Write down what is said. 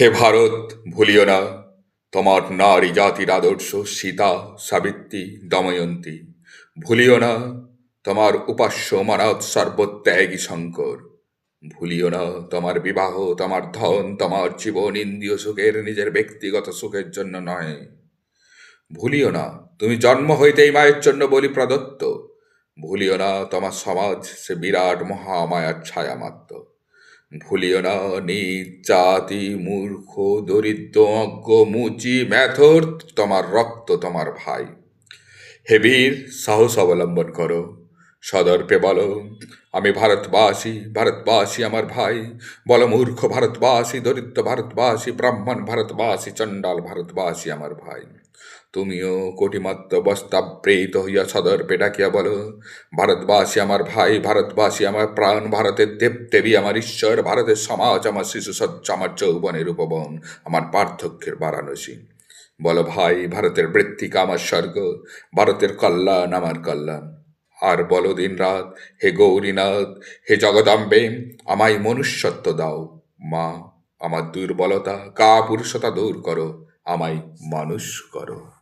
হে ভারত, ভুলিও না তোমার নারী জাতির আদর্শ সীতা, সাবিত্রী, দময়ন্তী। ভুলিও না তোমার উপাস্য মানব সর্বত্যাগী শঙ্কর। ভুলিও না তোমার বিবাহ, তোমার ধন, তোমার জীবন ইন্দ্রিয় সুখের, নিজের ব্যক্তিগত সুখের জন্য নয়। ভুলিও না তুমি জন্ম হইতেই মায়ের জন্য বলি প্রদত্ত। ভুলিও না তোমার সমাজ সে বিরাট মহামায়ার ছায়া মাত্র। ভুলিও না নিজ জাতি মূর্খ দরিদ্র অজ্ঞ মুচি ম্যাথর তোমার রক্ত তোমার ভাই। হে বীর, সাহস অবলম্বন করো, সদর্পে বলো আমি ভারতবাসী, ভারতবাসী আমার ভাই। বলো মূর্খ ভারতবাসী, দরিদ্র ভারতবাসী, ব্রাহ্মণ ভারতবাসী, চণ্ডাল ভারতবাসী আমার ভাই। তুমিও কোটিমাত্র বস্তাবৃত হইয়া সদর্পে ডাকিয়া বলো ভারতবাসী আমার ভাই, ভারতবাসী আমার প্রাণ, ভারতের দেবদেবী আমার ঈশ্বর, ভারতের সমাজ আমার শিশুসজ্জা, আমার যৌবনের উপবন, আমার পার্থক্যের বারাণসী। বলো ভাই, ভারতের মৃত্তিকা আমার স্বর্গ, ভারতের কল্যাণ আমার কল্যাণ। আর বলো দিন রাত, হে গৌরীনাথ, হে জগদম্বে, আমায় মনুষ্যত্ব দাও। মা, আমার দুর্বলতা কাপুরুষতা দূর করো, আমায় মানুষ করো।